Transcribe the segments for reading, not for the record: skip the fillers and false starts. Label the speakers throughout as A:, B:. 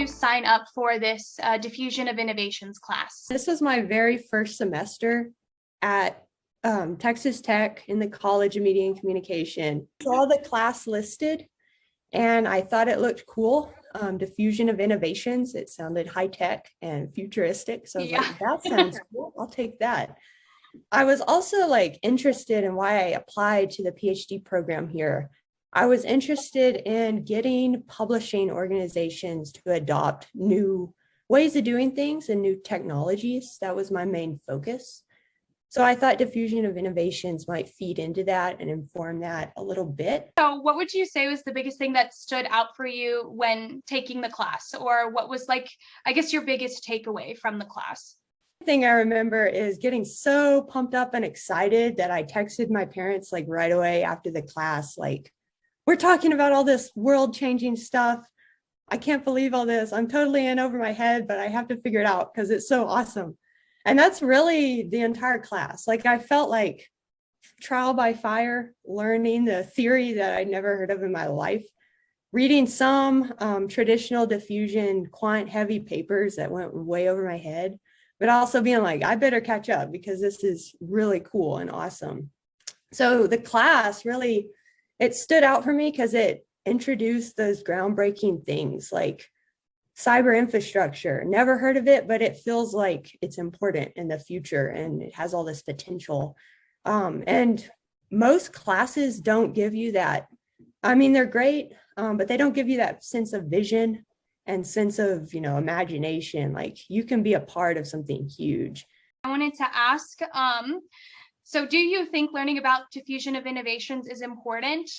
A: you sign up for this Diffusion of Innovations class?
B: This was my very first semester at Texas Tech in the College of Media and Communication. I saw the class listed and I thought it looked cool. Diffusion of Innovations. It sounded high tech and futuristic. So I was like, that sounds cool. I'll take that. I was also interested in why I applied to the PhD program here. I was interested in getting publishing organizations to adopt new ways of doing things and new technologies. That was my main focus. So I thought Diffusion of Innovations might feed into that and inform that a little bit.
A: So what would you say was the biggest thing that stood out for you when taking the class? Or what was I guess your biggest takeaway from the class?
B: The thing I remember is getting so pumped up and excited that I texted my parents right away after the class, we're talking about all this world-changing stuff. I can't believe all this. I'm totally in over my head, but I have to figure it out because it's so awesome. And that's really the entire class. I felt like trial by fire, learning the theory that I'd never heard of in my life, reading some traditional diffusion quant heavy papers that went way over my head, but also being I better catch up because this is really cool and awesome. So the class really, it stood out for me because it introduced those groundbreaking things like cyber infrastructure. Never heard of it, but it feels like it's important in the future and it has all this potential. And most classes don't give you that. I mean, they're great, but they don't give you that sense of vision and sense of, imagination. You can be a part of something huge.
A: I wanted to ask, so do you think learning about diffusion of innovations is important,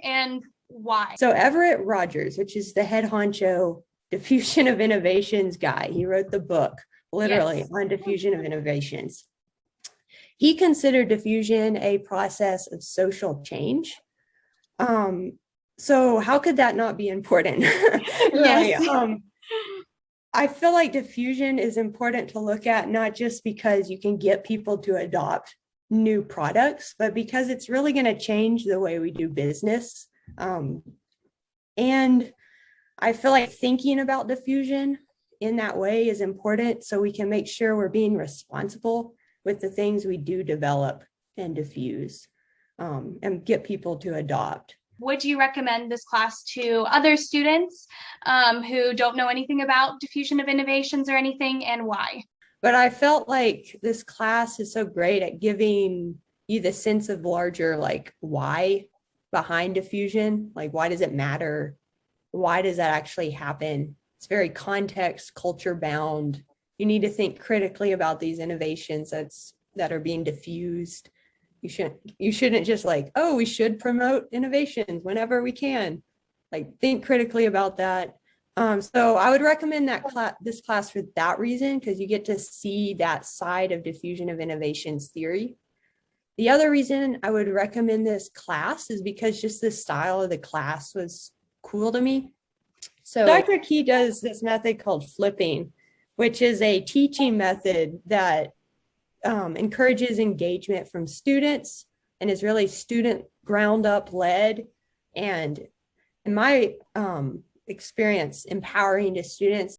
A: and why?
B: So Everett Rogers, which is the head honcho Diffusion of Innovations guy, he wrote the book literally on diffusion of innovations. He considered diffusion a process of social change. So how could that not be important? Really?
A: Yes.
B: I feel like diffusion is important to look at, not just because you can get people to adopt new products, but because it's really going to change the way we do business. And I feel like thinking about diffusion in that way is important so we can make sure we're being responsible with the things we do develop and diffuse, and get people to adopt.
A: Would you recommend this class to other students who don't know anything about diffusion of innovations or anything, and why?
B: But I felt like this class is so great at giving you the sense of larger why behind diffusion. Why does it matter? Why does that actually happen? It's very context, culture bound. You need to think critically about these innovations that are being diffused. You shouldn't just oh, we should promote innovations whenever we can. Think critically about that. So I would recommend this class for that reason, because you get to see that side of diffusion of innovations theory. The other reason I would recommend this class is because just the style of the class was cool to me. So Dr. Kee does this method called flipping, which is a teaching method that encourages engagement from students and is really student ground up led. And in my experience, empowering to students